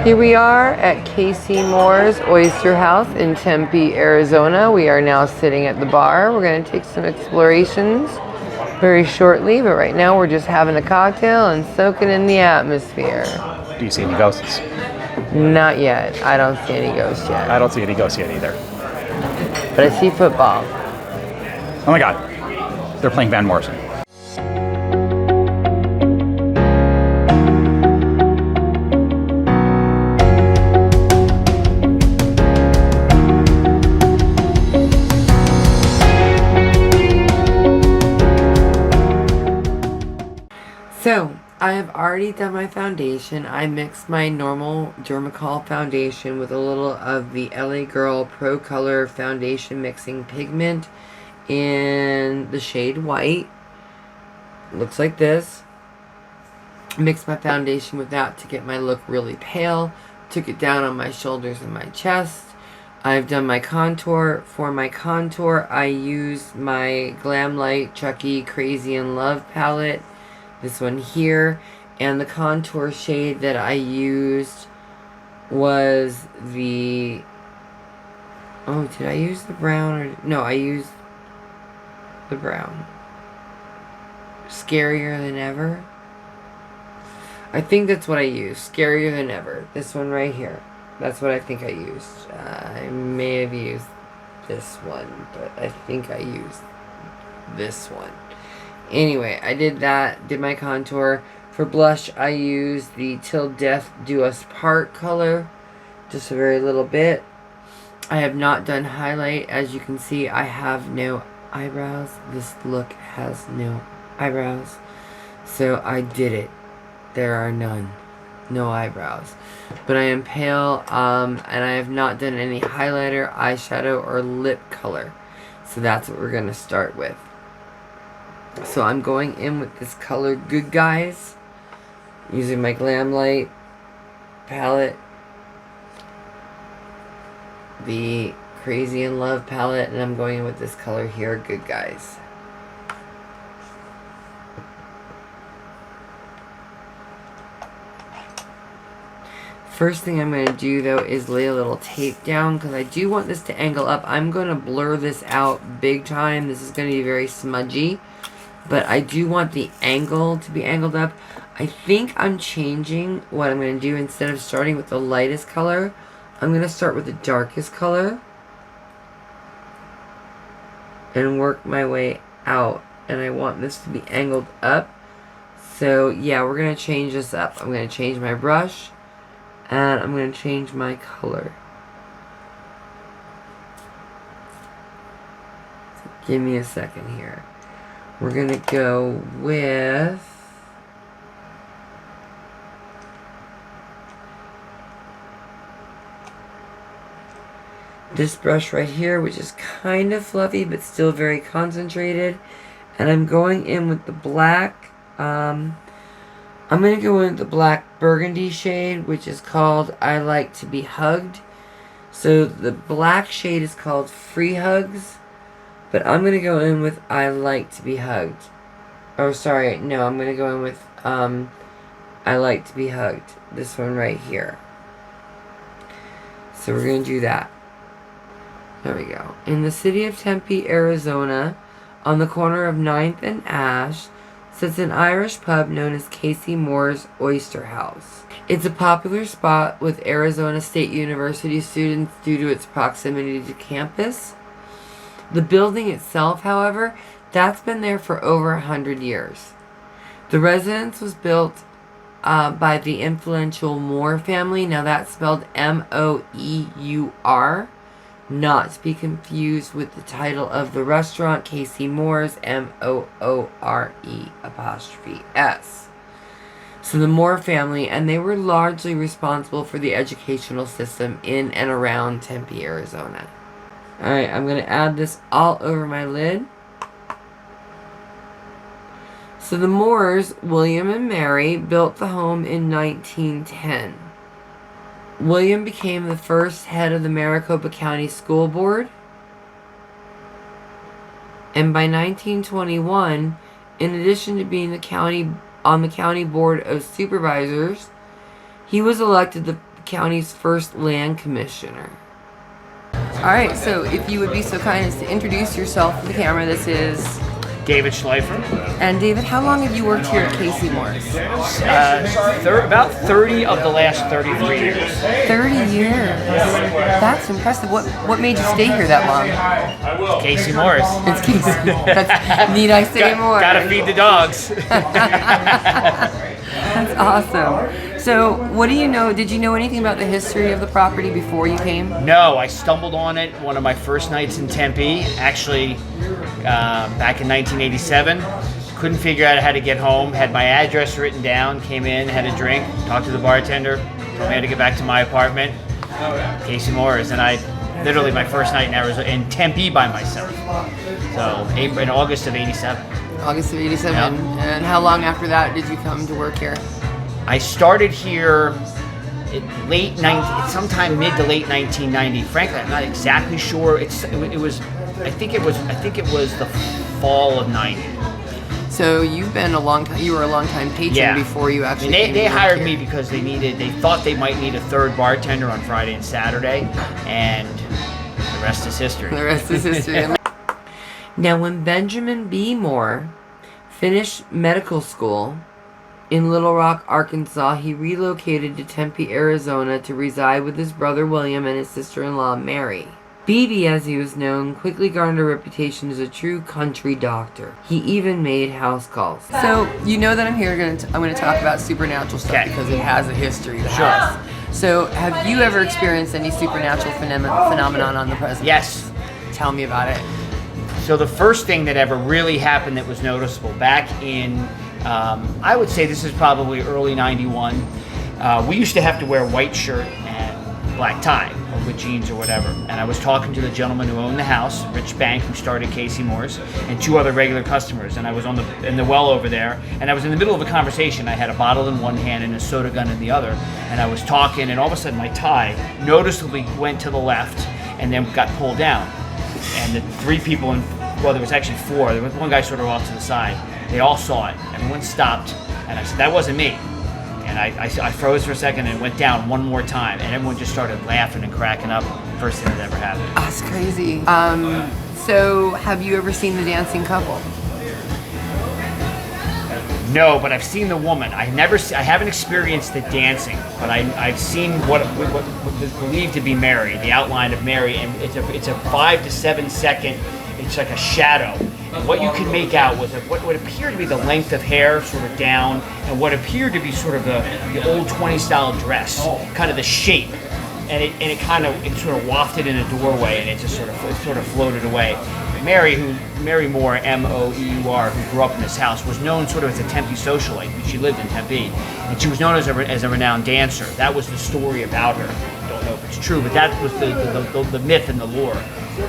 Here we are at Casey Moore's Oyster House in Tempe, Arizona. We are now sitting at the bar. We're going to take some explorations very shortly, but right now we're just having a cocktail and soaking in the atmosphere. Do you see any ghosts? Not yet. I don't see any ghosts yet. I don't see any ghosts yet either. But I see football. Oh my god. They're playing Van Morrison. So, I have already done my foundation. I mixed my normal Dermacol foundation with a little of the LA Girl Pro Color Foundation Mixing Pigment in the shade white. Looks like this. Mixed my foundation with that to get my look really pale. Took it down on my shoulders and my chest. I've done my contour. For my contour, I used my Glam Light Chucky Crazy in Love palette. This one here. And the contour shade that I used was the... Oh, did I use the brown? Or, no, I used the brown. Scarier Than Ever. I think that's what I used. Scarier Than Ever. This one right here. That's what I think I used. I may have used this one, but I think I used this one. Anyway, I did that. Did my contour. For blush, I used the Till Death Do Us Part color. Just a very little bit. I have not done highlight. As you can see, I have no eyebrows. This look has no eyebrows. So I did it. There are none. No eyebrows. But I am pale, and I have not done any highlighter, eyeshadow, or lip color. So that's what we're going to start with. So I'm going in with this color Good Guys. Using my Glam Light palette. The Crazy in Love palette. And I'm going in with this color here, Good Guys. First thing I'm going to do though is lay a little tape down because I do want this to angle up. I'm going to blur this out big time. This is going to be very smudgy. But I do want the angle to be angled up. I think I'm changing what I'm going to do. Instead of starting with the lightest color, I'm going to start with the darkest color. And work my way out. And I want this to be angled up. So yeah, we're going to change this up. I'm going to change my brush. And I'm going to change my color. So give me a second here. We're going to go with this brush right here, which is kind of fluffy but still very concentrated. And I'm going in with the black. I'm going to go in with the black burgundy shade, which is called I Like to Be Hugged. So the black shade is called Free Hugs. But I'm going to go in with I Like to Be Hugged. Oh, sorry. No, I'm going to go in with I Like to Be Hugged. This one right here. So we're going to do that. There we go. In the city of Tempe, Arizona, on the corner of 9th and Ash, sits an Irish pub known as Casey Moore's Oyster House. It's a popular spot with Arizona State University students due to its proximity to campus. The building itself, however, that's been there for over 100 years. The residence was built by the influential Moore family. Now that's spelled M-O-E-U-R. Not to be confused with the title of the restaurant, Casey Moore's, M-O-O-R-E''S. So the Moore family, and they were largely responsible for the educational system in and around Tempe, Arizona. Alright, I'm going to add this all over my lid. So the Moores, William and Mary, built the home in 1910. William became the first head of the Maricopa County School Board. And by 1921, in addition to being on the county board of supervisors, he was elected County's first land commissioner. All right, so if you would be so kind as to introduce yourself to the camera. This is David Schleifer. And David, how long have you worked here at Casey Moore's? About 30 of the last 33 years. 30 years. That's impressive. What made you stay here that long? Casey Moore's. It's Casey. That's, need I say more? Gotta feed the dogs. That's awesome. So, what do you know? Did you know anything about the history of the property before you came? No, I stumbled on it one of my first nights in Tempe, actually back in 1987. Couldn't figure out how to get home, had my address written down, came in, had a drink, talked to the bartender, told me I had to get back to my apartment, Casey Moore's, and I literally my first night in Arizona, in Tempe by myself. So in August of 87. August of 87. Yeah. And how long after that did you come to work here? I started here sometime mid to late 1990. Frankly, I'm not exactly sure. I think it was the fall of 90. So you've been a long time. You were a long time patron before you actually. And they hired me because they thought they might need a third bartender on Friday and Saturday, and the rest is history. The rest is history. Now, when Benjamin B. Moore finished medical school in Little Rock, Arkansas, he relocated to Tempe, Arizona to reside with his brother William and his sister-in-law Mary. BB, as he was known, quickly garnered a reputation as a true country doctor. He even made house calls. So you know that I'm here. I'm going to talk about supernatural stuff because it has a history. The house. So have you ever experienced any supernatural phenomenon on the present? Yes. Tell me about it. So the first thing that ever really happened that was noticeable back in, I would say this is probably early 91. We used to have to wear a white shirt and black tie, or with jeans or whatever. And I was talking to the gentleman who owned the house, Rich Bank, who started Casey Moore's, and two other regular customers. And I was in the well over there, and I was in the middle of a conversation. I had a bottle in one hand and a soda gun in the other. And I was talking, and all of a sudden my tie noticeably went to the left and then got pulled down. And the three people, well, there was actually four. There was one guy sort of off to the side. They all saw it. Everyone stopped, and I said, "That wasn't me." And I froze for a second and went down one more time, and everyone just started laughing and cracking up. First thing that ever happened. That's crazy. So have you ever seen the dancing couple? No, but I've seen the woman. I haven't experienced the dancing, but I've seen what is believed to be Mary, the outline of Mary, and it's a 5 to 7 second. It's like a shadow. And what you can make out was what would appear to be the length of hair sort of down, and what appeared to be sort of the old 20 style dress, kind of the shape. And it sort of wafted in a doorway, and it just sort of floated away. Mary Moore, M-O-E-U-R, who grew up in this house, was known sort of as a Tempe socialite. She lived in Tempe, and she was known as a renowned dancer. That was the story about her. I don't know if it's true, but that was the myth and the lore.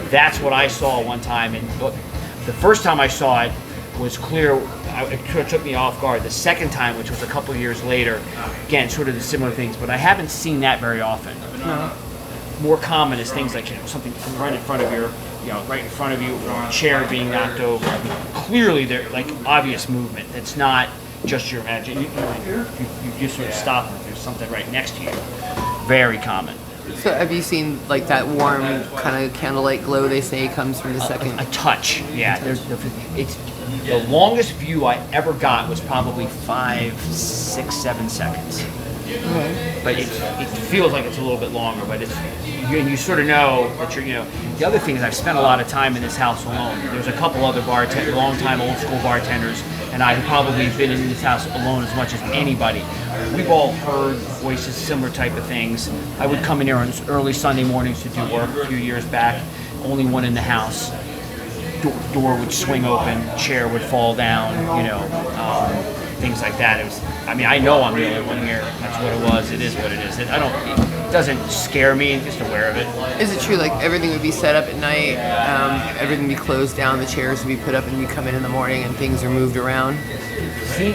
That's what I saw one time, and the first time I saw it was clear. It took me off guard. The second time, which was a couple of years later, again, sort of the similar things, but I haven't seen that very often. No. More common is things like something right in front of you, or a chair being knocked over. I mean, clearly, they're like obvious movement. It's not just your imagination. You just sort of stop and there's something right next to you. Very common. So have you seen like that warm kind of candlelight glow they say comes from the second? A touch, yeah. It's the longest view I ever got was probably 5, 6, 7 seconds. Okay. But it feels like it's a little bit longer. But you sort of know that The other thing is I've spent a lot of time in this house alone. There's a couple other long-time old school bartenders, and I've probably been in this house alone as much as anybody. We've all heard voices, similar type of things. I would come in here on early Sunday mornings to do work a few years back. Only one in the house. Door would swing open, chair would fall down, things like that. I know I'm the only one here. That's what it was. It is what it is. It doesn't scare me. I'm just aware of it. Is it true, like everything would be set up at night, everything would be closed down, the chairs would be put up, and you come in the morning and things are moved around? See,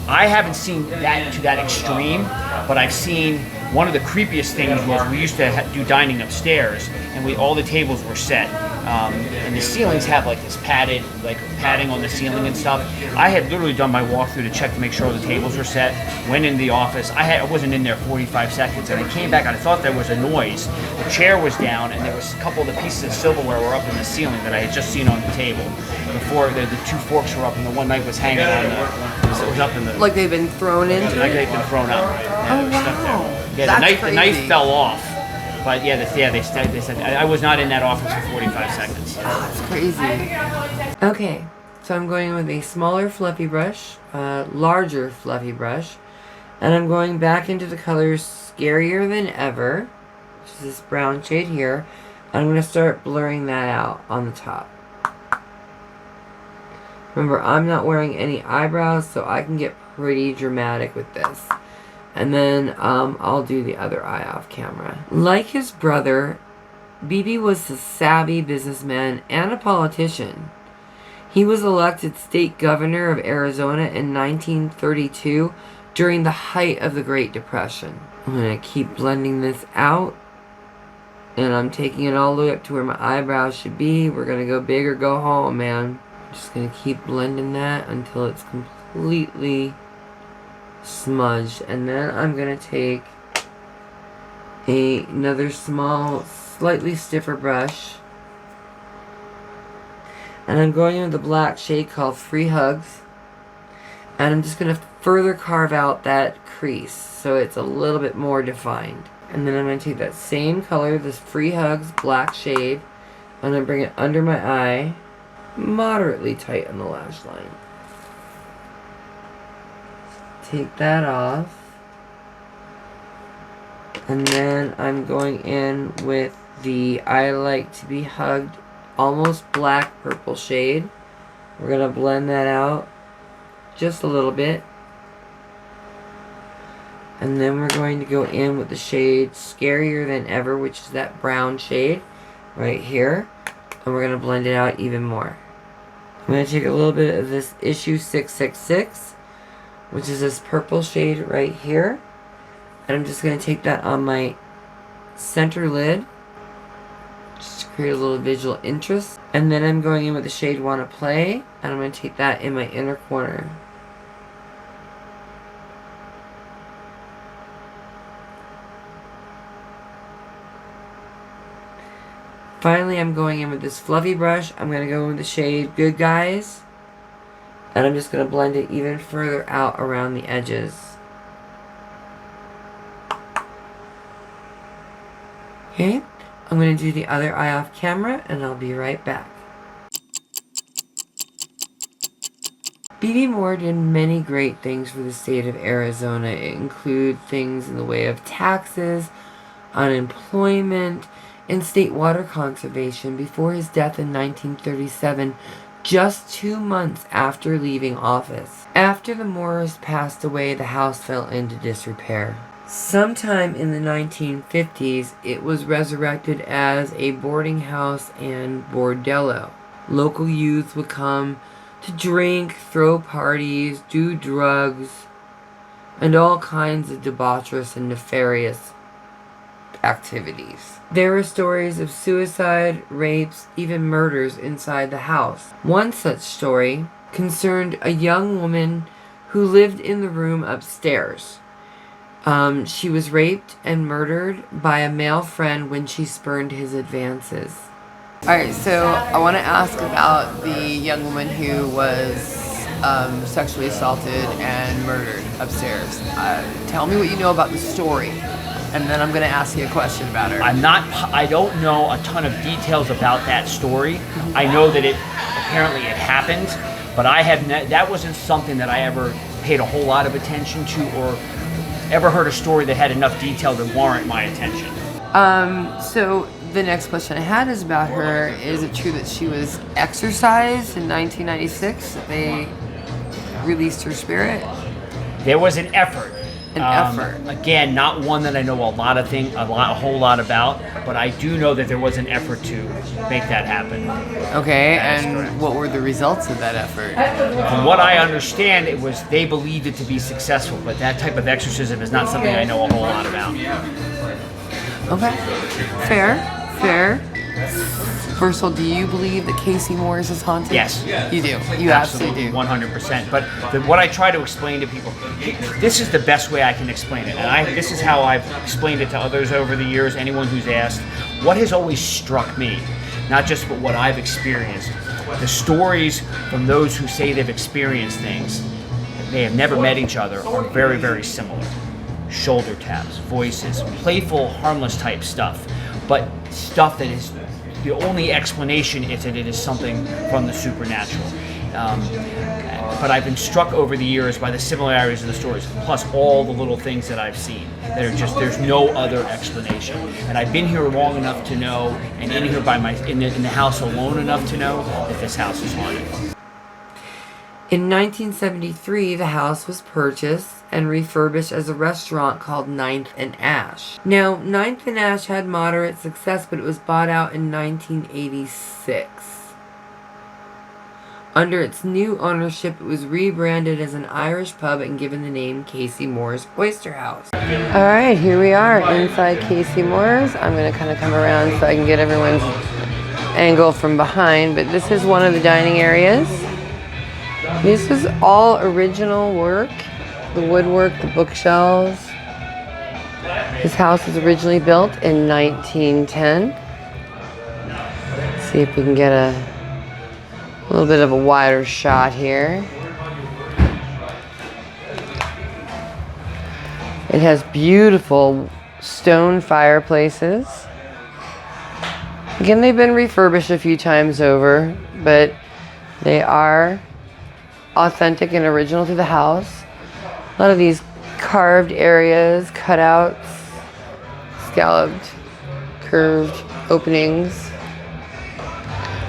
I haven't seen that to that extreme, but I've seen one of the creepiest things was we used to do dining upstairs, and all the tables were set, And the ceilings have like this padding on the ceiling and stuff. I had literally done my walkthrough to check to make sure all the tables were set. Went into the office. I wasn't in there 45 seconds, and I came back and I thought there was a noise. The chair was down, and there was a couple of the pieces of silverware were up in the ceiling that I had just seen on the table. Before the two forks were up, and the one knife was hanging on it was up in the. Like they've been thrown into Like it? they've been thrown out. Yeah, Oh, they were stuck wow. there. Yeah, That's the knife crazy. fell off. But yeah, they said I was not in that office for 45 seconds. That's crazy. Okay, so I'm going with a smaller fluffy brush, larger fluffy brush, and I'm going back into the color Scarier Than Ever, which is this brown shade here. I'm going to start blurring that out on the top. Remember, I'm not wearing any eyebrows, so I can get pretty dramatic with this. And then I'll do the other eye off camera. Like his brother, BB was a savvy businessman and a politician. He was elected state governor of Arizona in 1932 during the height of the Great Depression. I'm going to keep blending this out. And I'm taking it all the way up to where my eyebrows should be. We're going to go big or go home, man. I'm just going to keep blending that until it's completely smudged. And then I'm going to take another small, slightly stiffer brush. And I'm going in with the black shade called Free Hugs. And I'm just going to further carve out that crease so it's a little bit more defined. And then I'm going to take that same color, this Free Hugs black shade. I'm going to bring it under my eye, moderately tight on the lash line. Take that off. And then I'm going in with the I Like to Be Hugged almost black purple shade. We're going to blend that out just a little bit. And then we're going to go in with the shade Scarier Than Ever, which is that brown shade right here. And we're going to blend it out even more. I'm going to take a little bit of this Issue 666, which is this purple shade right here. And I'm just going to take that on my center lid, just to create a little visual interest. And then I'm going in with the shade Wanna Play, and I'm going to take that in my inner corner. Finally, I'm going in with this fluffy brush. I'm going to go in with the shade Good Guys. And I'm just going to blend it even further out around the edges. Okay, I'm going to do the other eye off camera and I'll be right back. BB Moore did many great things for the state of Arizona. It include things in the way of taxes, unemployment, and state water conservation before his death in 1937, just 2 months after leaving office. After the Moores passed away, the house fell into disrepair. Sometime in the 1950s, it was resurrected as a boarding house and bordello. Local youth would come to drink, throw parties, do drugs, and all kinds of debaucherous and nefarious activities. There were stories of suicide, rapes, even murders inside the house. One such story concerned a young woman who lived in the room upstairs. She was raped and murdered by a male friend when she spurned his advances. Alright, so I want to ask about the young woman who was sexually assaulted and murdered upstairs. Tell me what you know about the story, and then I'm going to ask you a question about her. I don't know a ton of details about that story. I know that apparently it happened, but that wasn't something that I ever paid a whole lot of attention to or ever heard a story that had enough detail to warrant my attention. So the next question I had is about her. Is it true that she was exorcised in 1996? That they released her spirit? There was an effort. Effort. Again, not one that I know a whole lot about, but I do know that there was an effort to make that happen. Okay, That is and correct. what were the results of that effort? From what I understand, they believed it to be successful, but that type of exorcism is not something I know a whole lot about. Okay, fair. First of all, do you believe that Casey Moore's is haunted? Yes. You do. You absolutely do. 100%. But what I try to explain to people, this is the best way I can explain it. And this is how I've explained it to others over the years, anyone who's asked. What has always struck me, not just what I've experienced, the stories from those who say they've experienced things, they have never met each other, are very, very similar. Shoulder taps, voices, playful, harmless type stuff. But stuff that is, the only explanation is that it is something from the supernatural. But I've been struck over the years by the similarities of the stories, plus all the little things that I've seen that are just, there's no other explanation. And I've been here long enough to know, and in here in the house alone enough to know that this house is haunted. In 1973, the house was purchased and refurbished as a restaurant called Ninth and Ash. Now, Ninth and Ash had moderate success, but it was bought out in 1986. Under its new ownership, it was rebranded as an Irish pub and given the name Casey Moore's Oyster House. Alright, here we are inside Casey Moore's. I'm going to kind of come around so I can get everyone's angle from behind, but this is one of the dining areas. This is all original work. The woodwork, the bookshelves. This house was originally built in 1910. Let's see if we can get a little bit of a wider shot here. It has beautiful stone fireplaces. Again, they've been refurbished a few times over, but they are authentic and original to the house. A lot of these carved areas, cutouts, scalloped, curved openings.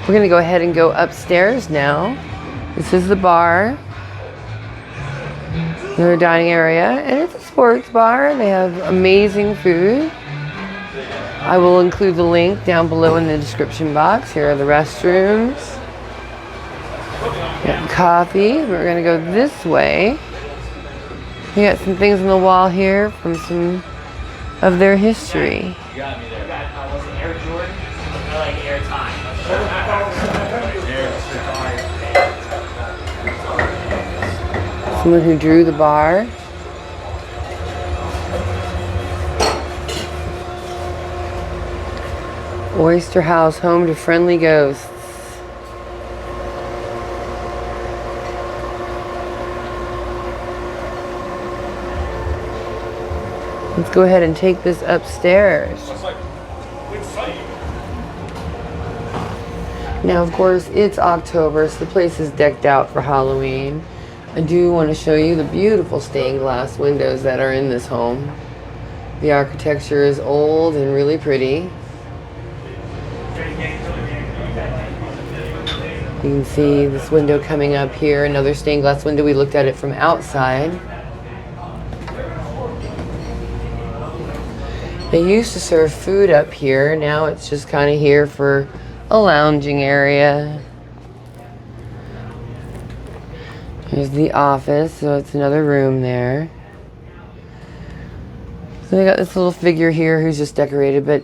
We're going to go ahead and go upstairs now. This is the bar, their dining area, and it's a sports bar. They have amazing food. I will include the link down below in the description box. Here are the restrooms. Got coffee. We're going to go this way. We got some things on the wall here from some of their history. You got me there. I wasn't Air Jordan. I like Air Time. Someone who drew the bar. Oyster House, home to friendly ghosts. Let's go ahead and take this upstairs. Now, of course, it's October, so the place is decked out for Halloween. I do want to show you the beautiful stained glass windows that are in this home. The architecture is old and really pretty. You can see this window coming up here, another stained glass window. We looked at it from outside. They used to serve food up here. Now it's just kind of here for a lounging area. There's the office, so it's another room there. So they got this little figure here who's just decorated, but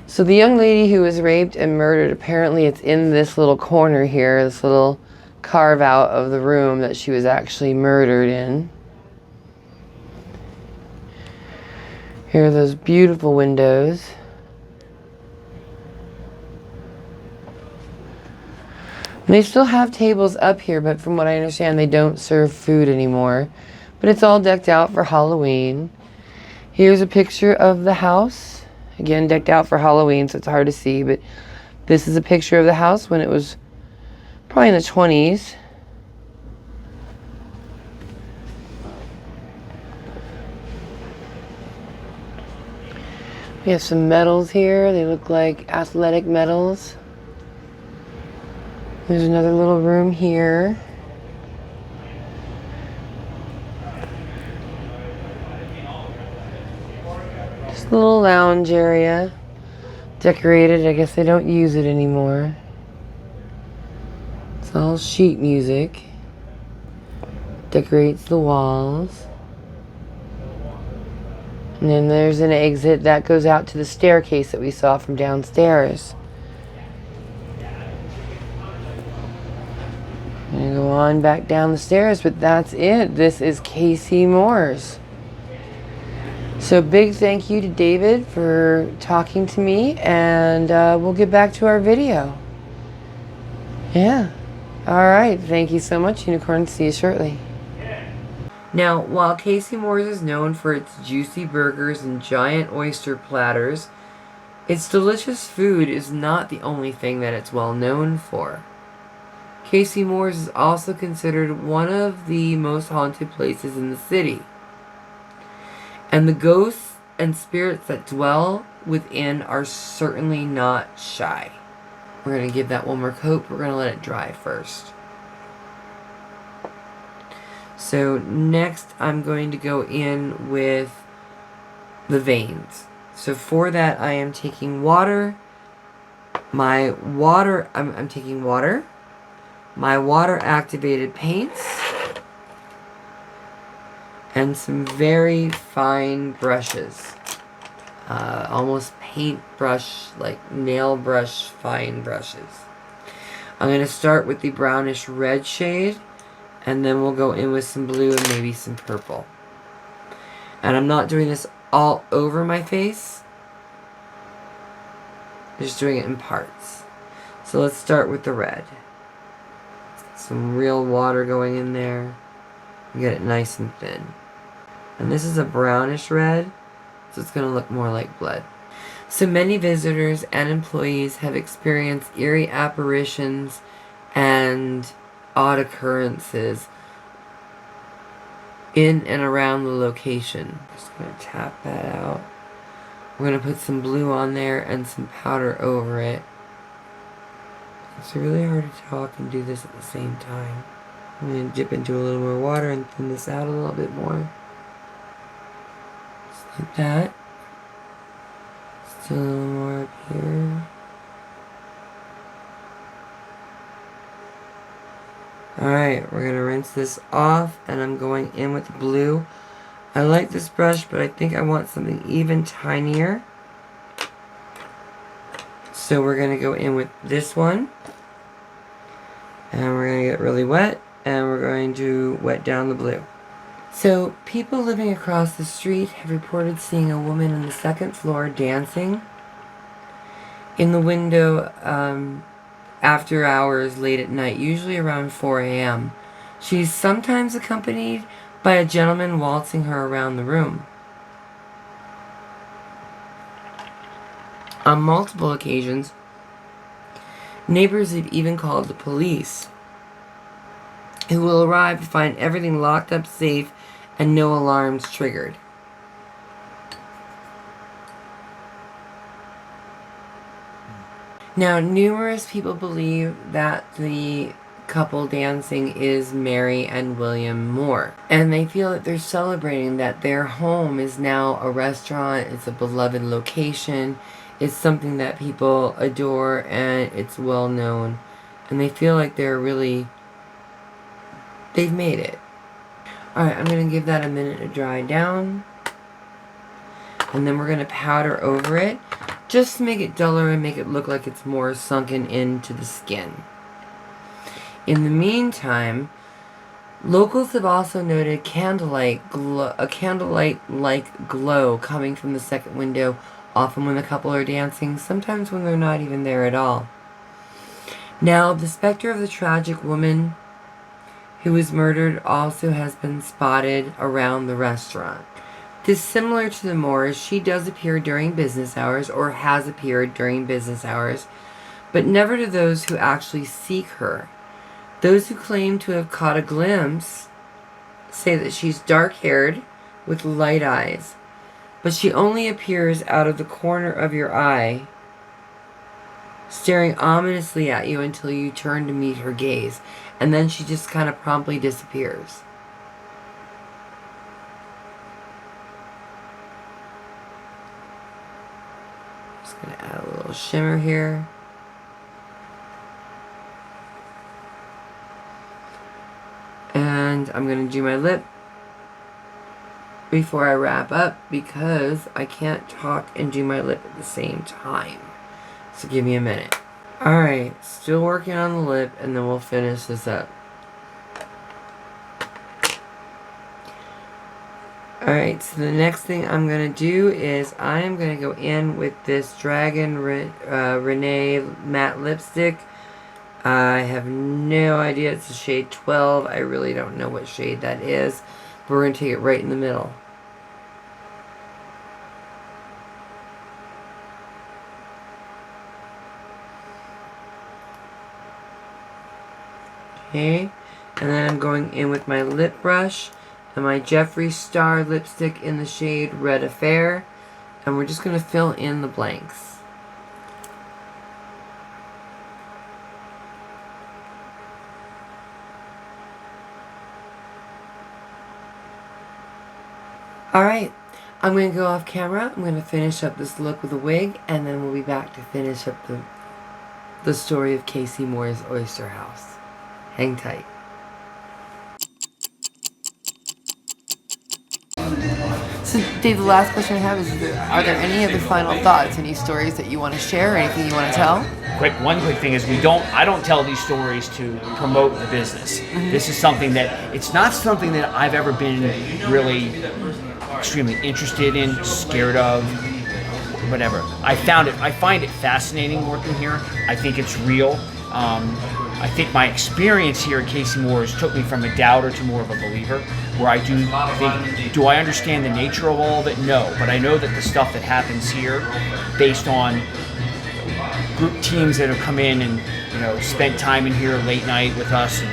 so the young lady who was raped and murdered, apparently it's in this little corner here, this little carve out of the room that she was actually murdered in. Here are those beautiful windows. And they still have tables up here, but from what I understand, they don't serve food anymore. But it's all decked out for Halloween. Here's a picture of the house. Again, decked out for Halloween, so it's hard to see, but this is a picture of the house when it was probably in the 20s. We have some medals here. They look like athletic medals. There's another little room here. Just a little lounge area. Decorated. I guess they don't use it anymore. It's all sheet music. Decorates the walls. And then there's an exit that goes out to the staircase that we saw from downstairs. go on back down the stairs, but that's it. This is Casey Moore's. So big thank you to David for talking to me, and we'll get back to our video. Yeah. All right. Thank you so much, Unicorn. See you shortly. Now, while Casey Moore's is known for its juicy burgers and giant oyster platters, its delicious food is not the only thing that it's well known for. Casey Moore's is also considered one of the most haunted places in the city. And the ghosts and spirits that dwell within are certainly not shy. We're going to give that one more coat. We're going to let it dry first. So next I'm going to go in with the veins. So for that I am taking water. I'm taking water. My water activated paints. And some very fine brushes. Almost paintbrush, like nail brush fine brushes. I'm going to start with the brownish red shade. And then we'll go in with some blue and maybe some purple. And I'm not doing this all over my face. I'm just doing it in parts. So let's start with the red. Some real water going in there. Get it nice and thin. And this is a brownish red, so it's going to look more like blood. So many visitors and employees have experienced eerie apparitions and odd occurrences in and around the location. Just going to tap that out. We're going to put some blue on there and some powder over it. It's really hard to talk and do this at the same time. I'm going to dip into a little more water and thin this out a little bit more. Just like that. Still a little more up here. Alright, we're going to rinse this off, and I'm going in with the blue. I like this brush, but I think I want something even tinier. So we're going to go in with this one. And we're going to get really wet, and we're going to wet down the blue. So, people living across the street have reported seeing a woman on the second floor dancing in the window after hours late at night, usually around 4 a.m. She's sometimes accompanied by a gentleman waltzing her around the room. On multiple occasions, neighbors have even called the police, who will arrive to find everything locked up safe and no alarms triggered. Now, numerous people believe that the couple dancing is Mary and William Moore, and they feel that they're celebrating that their home is now a restaurant, it's a beloved location, it's something that people adore, and it's well known, and they feel like they've made it. Alright, I'm going to give that a minute to dry down. And then we're going to powder over it, just to make it duller and make it look like it's more sunken into the skin. In the meantime, locals have also noted a candlelight-like glow coming from the second window, often when the couple are dancing, sometimes when they're not even there at all. Now, the specter of the tragic woman who was murdered also has been spotted around the restaurant. Dissimilar to the Moors, she does appear during business hours, or has appeared during business hours, but never to those who actually seek her. Those who claim to have caught a glimpse say that she's dark-haired with light eyes, but she only appears out of the corner of your eye, staring ominously at you until you turn to meet her gaze, and then she just kind of promptly disappears. Just going to add a little shimmer here. And I'm going to do my lip before I wrap up, because I can't talk and do my lip at the same time. So give me a minute. Alright, still working on the lip, and then we'll finish this up. Alright, so the next thing I'm going to do is I'm going to go in with this Dragon Renee matte lipstick. I have no idea. It's a shade 12. I really don't know what shade that is. But we're going to take it right in the middle. Okay, and then I'm going in with my lip brush and my Jeffree Star lipstick in the shade Red Affair, and we're just going to fill in the blanks. Alright, I'm going to go off camera. I'm going to finish up this look with a wig, and then we'll be back to finish up the story of Casey Moore's Oyster House. Hang tight. So, Dave, the last question I have is, are there any other final thoughts, any stories that you want to share, or anything you want to tell? One quick thing is I don't tell these stories to promote the business. Mm-hmm. This is something it's not something that I've ever been really extremely interested in, scared of, whatever. I find it fascinating working here. I think it's real. I think my experience here at Casey Moore's took me from a doubter to more of a believer, where I do think, do I understand the nature of all of it? No, but I know that the stuff that happens here, based on group teams that have come in and spent time in here late night with us and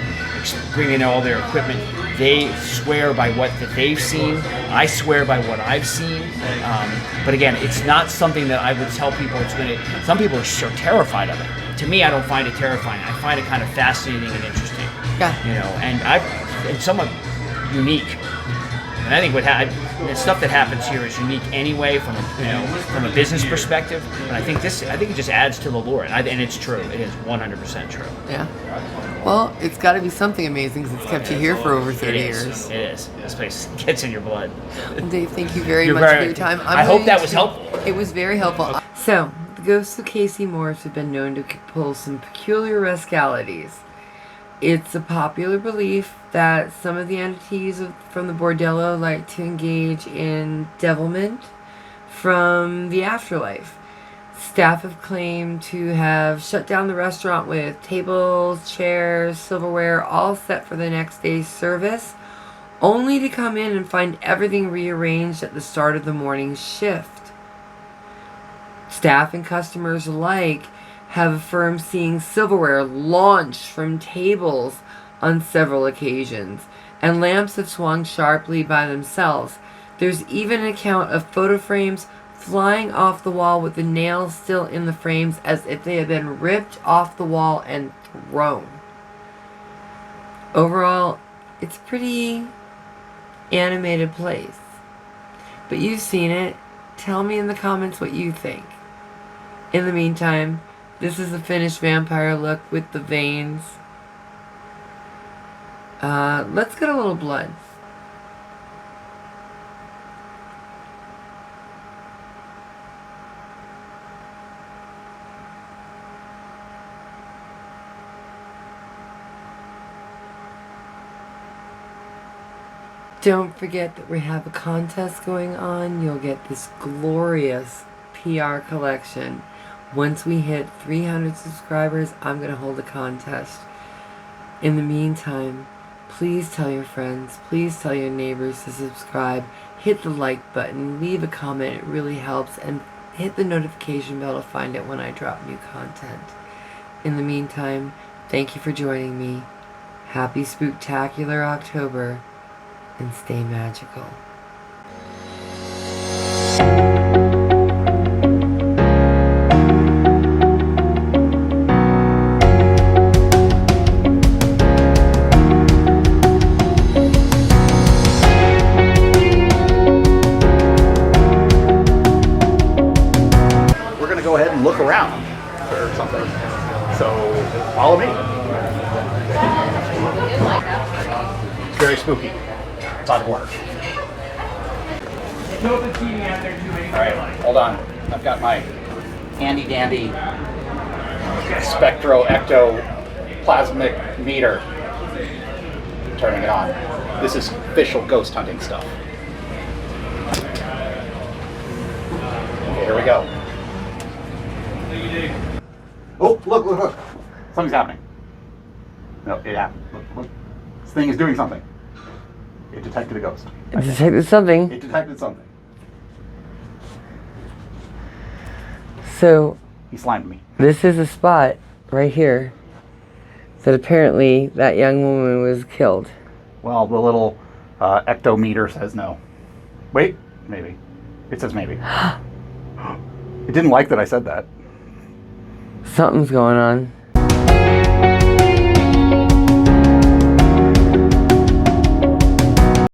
bring in all their equipment, they swear by what that they've seen. I swear by what I've seen. But again, it's not something that I would tell people some people are so terrified of it. To me, I don't find it terrifying. I find it kind of fascinating and interesting. Yeah. And it's somewhat unique. And I think the stuff that happens here is unique anyway from a business perspective. And I think it just adds to the lore. And it's true. It is 100% true. Yeah. Well, it's got to be something amazing since it's kept you here for over 30 years. It is. This place gets in your blood. Well, Dave, thank you very much for your time. I hope that was helpful. It was very helpful. So, the ghosts of Casey Moore's have been known to pull some peculiar rascalities. It's a popular belief that some of the entities from the bordello like to engage in devilment from the afterlife. Staff have claimed to have shut down the restaurant with tables, chairs, silverware, all set for the next day's service, only to come in and find everything rearranged at the start of the morning shift. Staff and customers alike have affirmed seeing silverware launched from tables on several occasions, and lamps have swung sharply by themselves. There's even an account of photo frames flying off the wall with the nails still in the frames as if they had been ripped off the wall and thrown. Overall, it's a pretty animated place. But you've seen it. Tell me in the comments what you think. In the meantime, this is the finished vampire look with the veins. Let's get a little blood. Don't forget that we have a contest going on. You'll get this glorious PR collection. Once we hit 300 subscribers, I'm going to hold a contest. In the meantime, please tell your friends, please tell your neighbors to subscribe. Hit the like button, leave a comment, it really helps, and hit the notification bell to find out when I drop new content. In the meantime, thank you for joining me. Happy Spooktacular October, and stay magical. We're going to go ahead and look around for something. So follow me. It's very spooky. It's out of order. Alright, hold on. I've got my handy dandy spectro ectoplasmic meter. Turning it on. This is official ghost hunting stuff. we go. Oh, look. Something's happening. No, it happened. Look. This thing is doing something. It detected a ghost. It detected something. It detected something. So, He slimed me. this is a spot right here that apparently that young woman was killed. Well, the little ectometer says no. Wait, maybe. It says maybe. It didn't like that I said that. Something's going on.